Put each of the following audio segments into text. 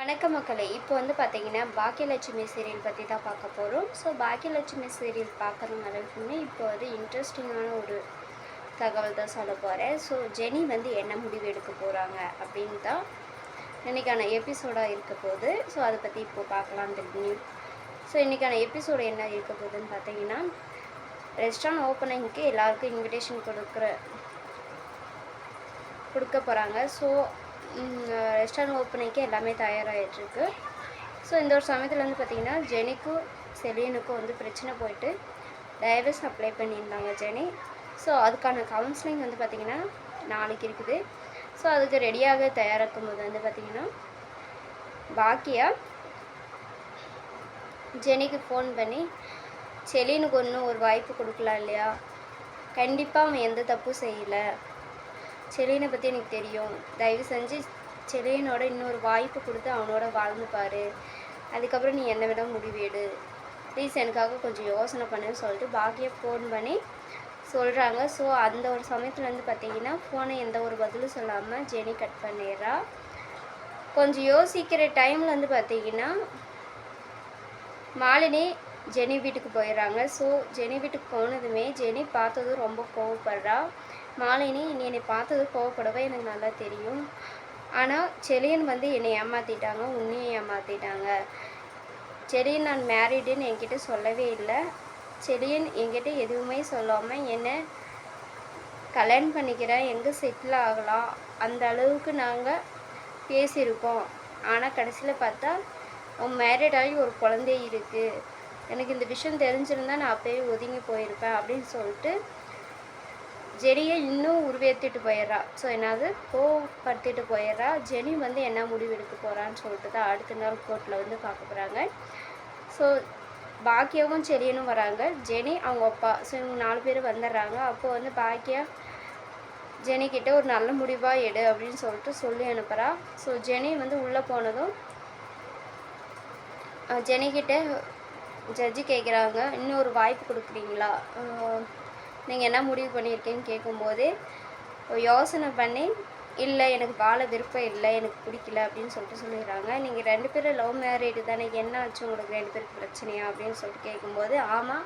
வணக்கம் மக்களே. இப்போ வந்து பார்த்தீங்கன்னா, பாக்கியலட்சுமி சீரியல் பற்றி தான் பார்க்க போகிறோம். ஸோ பாக்கியலட்சுமி சீரியல் பார்க்குறவங்களுக்குமே இப்போ வந்து இன்ட்ரெஸ்டிங்கான ஒரு தகவல் தான் சொல்ல போகிறேன். ஸோ ஜெனி வந்து என்ன முடிவு எடுக்க போகிறாங்க அப்படின்னு தான் இன்றைக்கான எபிசோடாக இருக்க போகுது. ஸோ அதை பற்றி இப்போது பார்க்கலாம் தெரியும். ஸோ இன்றைக்கான எபிசோடு என்ன இருக்க போகுதுன்னு பார்த்தீங்கன்னா, ரெஸ்டாரண்ட் ஓப்பனிங்க்கு எல்லாருக்கும் இன்விடேஷன் கொடுக்க போகிறாங்க. ஸோ ரெஸ்டாரண்ட் ஓப்பனிங்க்கு எல்லாமே தயாராகிட்டுருக்கு. ஸோ இந்த ஒரு சமயத்தில் வந்து பார்த்திங்கன்னா, ஜெனிக்கும் செலியனுக்கும் வந்து பிரச்சனை போயிட்டு டைவர்ஸ் அப்ளை பண்ணியிருந்தாங்க ஜெனி. ஸோ அதுக்கான கவுன்சிலிங் வந்து பார்த்திங்கன்னா நாளைக்கு இருக்குது. ஸோ அதுக்கு ரெடியாக தயாராக்கும் போது வந்து பார்த்திங்கன்னா, பாக்கியா ஜெனிக்கு ஃபோன் பண்ணி செலியனுக்கு ஒன்றும் ஒரு வாய்ப்பு கொடுக்கலாம் இல்லையா, கண்டிப்பாக அவன் எந்த தப்பும் செய்யலை, செலியனை பற்றி எனக்கு தெரியும், தயவு செஞ்சு செலியனோட இன்னொரு வாய்ப்பு கொடுத்து அவனோட வாழ்ந்துப்பார், அதுக்கப்புறம் நீ என்னை விட முடிவேடு, ப்ளீஸ் எனக்காக கொஞ்சம் யோசனை பண்ணுன்னு சொல்லிட்டு பாக்கியை ஃபோன் பண்ணி சொல்கிறாங்க. ஸோ அந்த ஒரு சமயத்தில் வந்து பார்த்திங்கன்னா, ஃபோனை எந்த ஒரு பதிலும் சொல்லாமல் ஜெனி கட் பண்ணிடுறா. கொஞ்சம் யோசிக்கிற டைமில் வந்து பார்த்திங்கன்னா, மாலினி ஜெனி வீட்டுக்கு போயிடுறாங்க. ஸோ ஜெனி வீட்டுக்கு போனதுமே ஜெனி பார்த்ததும் ரொம்ப கோவப்படுறா. மாலினி நீ என்னை பார்த்தது கோவப்படவே எனக்கு நல்லா தெரியும், ஆனால் செலியன் வந்து என்னை ஏமாற்றிட்டாங்க, உன்னையும் ஏமாற்றிட்டாங்க. செலியன் நான் மேரிடுன்னு என்கிட்ட சொல்லவே இல்லை, செலியன் என்கிட்ட எதுவுமே சொல்லாமல் என்னை கல்யாணம் பண்ணிக்கிறேன், எங்கே செட்டில் ஆகலாம் அந்த அளவுக்கு நாங்கள் பேசியிருக்கோம். ஆனால் கடைசியில் பார்த்தா அவன் மேரிட் ஆகி ஒரு குழந்தை இருக்குது, எனக்கு இந்த விஷயம் தெரிஞ்சிருந்தால் நான் அப்போயே ஒதுங்கி போயிருப்பேன் அப்படின்னு சொல்லிட்டு ஜெனியை இன்னும் உருவேற்றிட்டு போயிடுறா. ஸோ என்னது கோவப்படுத்திட்டு போயிடுறா. ஜெனி வந்து என்ன முடிவு எடுக்க போகிறான்னு சொல்லிட்டு தான் அடுத்த நாள் கோர்ட்டில் வந்து பார்க்க போகிறாங்க. ஸோ பாக்கியாவும் செலியனும் வராங்க, ஜெனி அவங்க அப்பா. ஸோ இவங்க 4 பேர் வந்துடுறாங்க. அப்போது வந்து பாக்கியா ஜெனிக்கிட்ட ஒரு நல்ல முடிவாக எடு அப்படின்னு சொல்லிட்டு சொல்லி அனுப்புகிறா. ஸோ ஜெனி வந்து உள்ளே போனதும் ஜெனிக்கிட்ட ஜட்ஜி கேட்குறாங்க, இன்னும் ஒரு வாய்ப்பு கொடுக்குறீங்களா, நீங்கள் என்ன முடிவு பண்ணியிருக்கீங்கன்னு கேட்கும்போது யோசனை பண்ணி, இல்லை எனக்கு வாழ விருப்பம் இல்லை, எனக்கு பிடிக்கல அப்படின்னு சொல்லிட்டு சொல்லிடுறாங்க. நீங்கள் 2 பேரும் லவ் மேரேஜ் தானே, என்ன ஆச்சு உங்களுக்கு 2 பேருக்கு பிரச்சனையா அப்படின்னு சொல்லிட்டு கேட்கும்போது, ஆமாம்,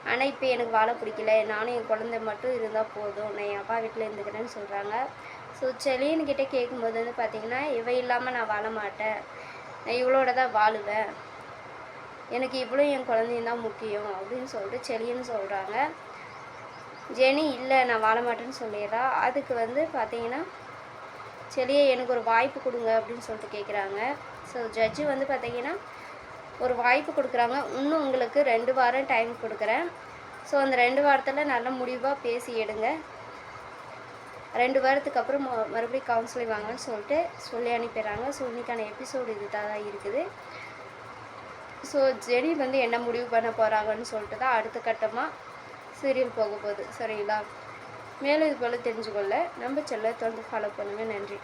ஆனால் இப்போ எனக்கு வாழ பிடிக்கல, நானும் என் குழந்தை மட்டும் இருந்தால் போதும், நான் என் அப்பா வீட்டில் இருந்துக்கிறேன்னு சொல்கிறாங்க. ஸோ செலியன்கிட்ட கேட்கும்போது வந்து பார்த்திங்கன்னா, இவ இல்லாமல் நான் வாழ மாட்டேன், நான் இவளோட தான் வாழுவேன், எனக்கு இவ்வளோ என் குழந்தையும் தான் முக்கியம் அப்படின்னு சொல்லிட்டு செலியன்னு சொல்கிறாங்க. ஜெனி இல்லை நான் வாழ மாட்டேன்னு சொல்லிடுறா. அதுக்கு வந்து பார்த்திங்கன்னா, செலியை எனக்கு ஒரு வாய்ப்பு கொடுங்க அப்படின்னு சொல்லிட்டு கேட்குறாங்க. ஸோ ஜட்ஜி வந்து பார்த்திங்கன்னா ஒரு வாய்ப்பு கொடுக்குறாங்க, இன்னும் உங்களுக்கு 2 வாரம் டைம் கொடுக்குறேன், ஸோ அந்த 2 வாரத்தில் நல்ல முடிவாக பேசி எடுங்க, 2 வாரத்துக்கு அப்புறம் மறுபடியும் கவுன்சிலிங் வாங்கன்னு சொல்லிட்டு சொல்லி அனுப்பிடுறாங்க. ஸோ இன்றைக்கான எபிசோடு இது தான் இருக்குது. ஸோ ஜெனி வந்து என்ன முடிவு பண்ண போகிறாங்கன்னு சொல்லிட்டு தான் அடுத்த கட்டமாக சீரியல் போக போகுது. சரிங்களா? மேலும் இது போல் தெரிஞ்சுக்கொள்ள நம்ம சேனலை தொடர்ந்து ஃபாலோ பண்ணுங்கள். நன்றி.